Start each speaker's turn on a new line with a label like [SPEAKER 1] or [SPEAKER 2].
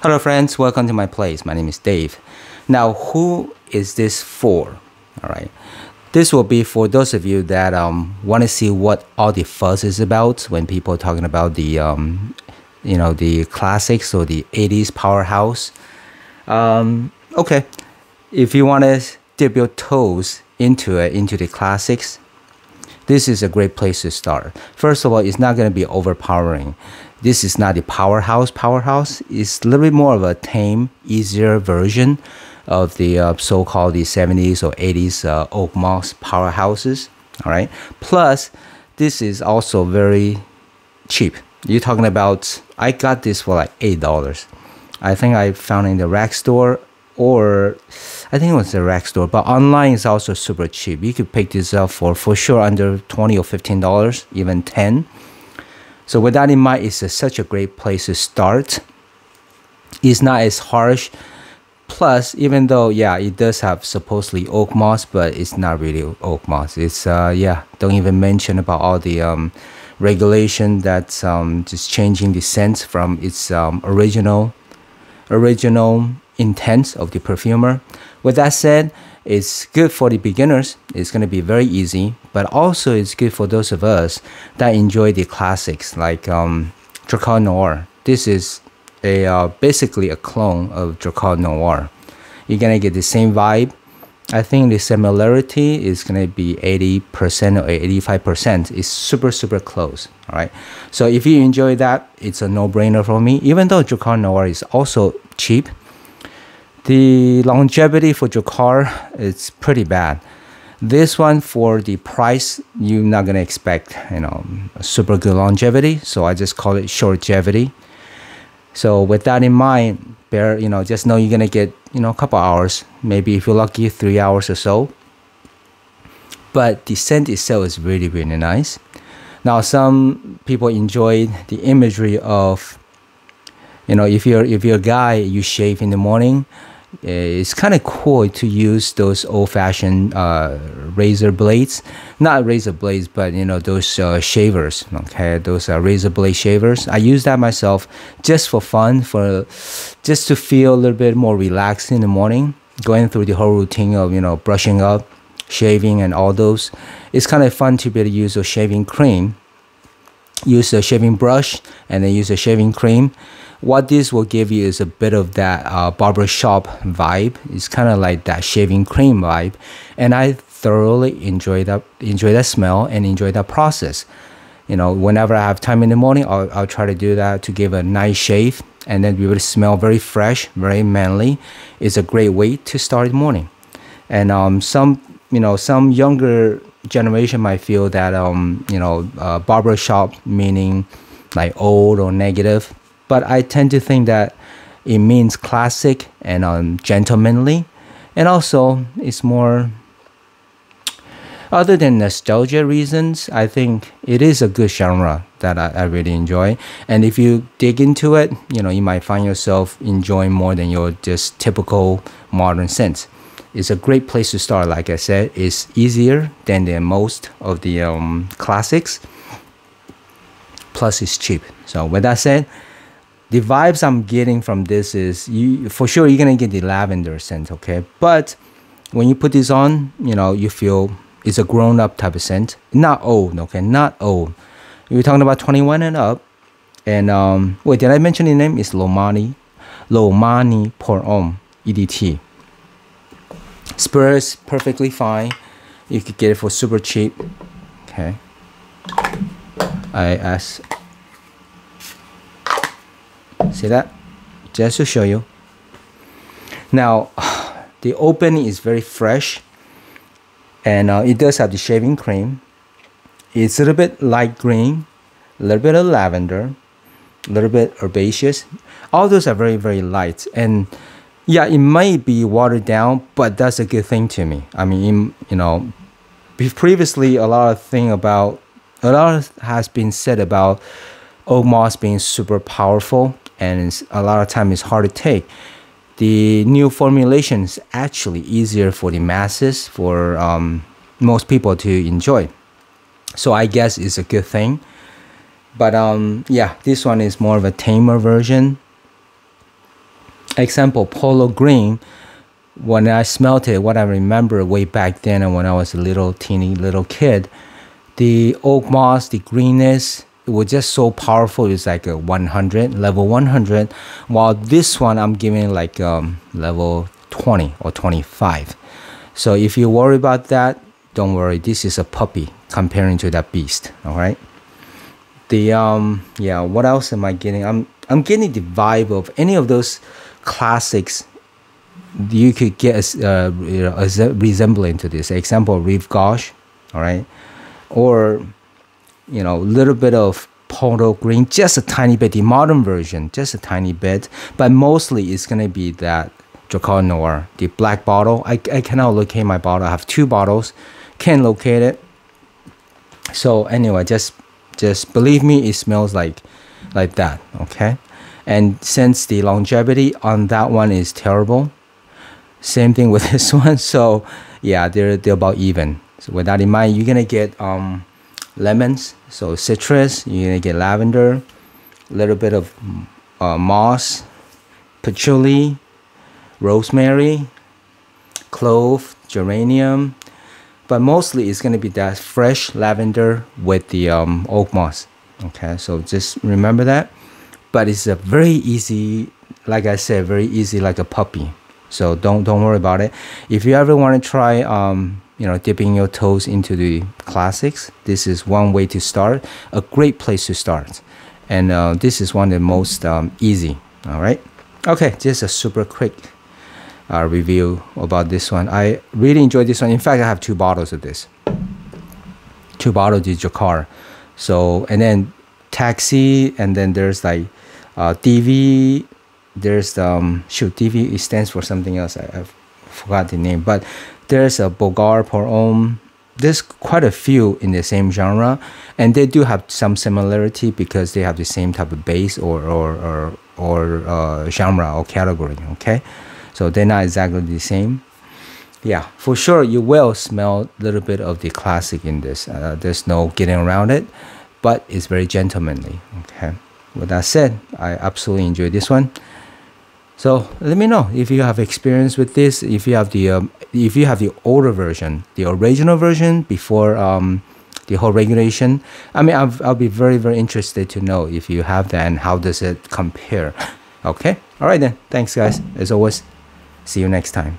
[SPEAKER 1] Hello friends, welcome to my place. My name is Dave. Now, who is this for? All right. This will be for those of you that want to see what all the fuss is about when people are talking about the the classics or the 80s powerhouse. Okay, if you want to dip your toes into it, into the classics, this is a great place to start. First of all, it's not going to be overpowering. This is not the powerhouse. Powerhouse is a little bit more of a tame, easier version of the so-called the 70s or 80s oak moss powerhouses. All right. Plus, this is also very cheap. You're talking about, I got this for like $8. I think I found it in the rack store, or I think it was the rack store, but online is also super cheap. You could pick this up for sure under $20 or $15, even 10. So with that in mind, it's such a great place to start. It's not as harsh. Plus, even though, yeah, it does have supposedly oak moss, but it's not really oak moss. It's, don't even mention about all the regulation that's just changing the scent from its original intent of the perfumer. With that said, it's good for the beginners. It's going to be very easy, but also it's good for those of us that enjoy the classics like Drakkar Noir. This is basically a clone of Drakkar Noir. You're going to get the same vibe. I think the similarity is going to be 80% or 85%. It's super close. All right. So if you enjoy that, it's a no-brainer for me. Even though Drakkar Noir is also cheap, the longevity for Drakkar is pretty bad. This one, for the price, you're not going to expect, a super good longevity. So I just call it shortgevity. So with that in mind, just know you're going to get, a couple hours, maybe if you're lucky, 3 hours or so. But the scent itself is really nice. Now, some people enjoy the imagery of, if you're a guy, you shave in the morning. It's kind of cool to use those old-fashioned razor blades, not razor blades, but those shavers. Okay, those razor blade shavers. I use that myself just for fun, just to feel a little bit more relaxed in the morning, going through the whole routine of brushing up, shaving, and all those. It's kind of fun to be able to use a shaving cream, use a shaving brush, and then use a shaving cream. What this will give you is a bit of that barbershop vibe. It's kind of like that shaving cream vibe, and I thoroughly enjoy that smell and enjoy that process. Whenever I have time in the morning, I'll try to do that to give a nice shave, and then be able to smell very fresh, very manly. It's a great way to start the morning. And some younger generation might feel that barbershop meaning like old or negative. But I tend to think that it means classic and gentlemanly. And also, it's more, other than nostalgia reasons, I think it is a good genre that I really enjoy. And if you dig into it, you might find yourself enjoying more than your just typical modern scents. It's a great place to start. Like I said, it's easier than the most of the classics. Plus, it's cheap. So with that said, the vibes I'm getting from this is, for sure you're gonna get the lavender scent, okay? But when you put this on, you feel it's a grown-up type of scent. Not old, okay? Not old. You're talking about 21 and up. And wait, did I mention the name? It's Lomani. Lomani pour Homme, EDT. Spurs perfectly fine. You could get it for super cheap. Okay. See that? Just to show you. Now, the opening is very fresh, and it does have the shaving cream. It's a little bit light green, a little bit of lavender, a little bit herbaceous. All those are very light, and yeah, it might be watered down, but that's a good thing to me. I mean, previously a lot has been said about oak moss being super powerful, and a lot of time it's hard to take. The new formulation is actually easier for the masses, for most people to enjoy. So I guess it's a good thing. But yeah, this one is more of a tamer version. example, polo green. When I smelled it, what I remember way back then and when I was a teeny little kid, the oak moss, the greenness, it was just so powerful. It's like a 100, level 100. While this one, I'm giving like level 20 or 25. So if you worry about that, don't worry. This is a puppy comparing to that beast. All right. The yeah. What else am I getting? I'm getting the vibe of any of those classics. You could get a resembling to this. Example, Reef Gauche, all right, or little bit of polo green, just a tiny bit. The modern version, just a tiny bit, but mostly it's gonna be that Drakkar Noir, the black bottle. I cannot locate my bottle. I have 2 bottles, can't locate it. So anyway, just believe me, it smells like that, okay? And since the longevity on that one is terrible, same thing with this one. So yeah, they're about even. So with that in mind, you're gonna get lemons, so citrus. You're gonna get lavender, a little bit of moss, patchouli, rosemary, clove, geranium, but mostly it's gonna be that fresh lavender with the oak moss. Okay, so just remember that. But it's a very easy, like I said, very easy, like a puppy. So don't worry about it. If you ever want to try dipping your toes into the classics, this is one way to start, a great place to start. And this is one of the most easy. All right, okay, just a super quick review about this one. I really enjoyed this one. In fact, I have 2 bottles of this, 2 bottles of Drakkar. So, and then taxi, and then there's like DV. There's DV, it stands for something else. I forgot the name, but there's a Bogart pour Homme. There's quite a few in the same genre, and they do have some similarity because they have the same type of base or genre or category. Okay, so they're not exactly the same. Yeah, for sure you will smell a little bit of the classic in this. There's no getting around it, but it's very gentlemanly. Okay, with that said, I absolutely enjoyed this one. So let me know if you have experience with this. If you have the older version, the original version before the whole regulation. I mean, I'll be very interested to know if you have that and how does it compare. Okay, all right then. Thanks guys. As always, see you next time.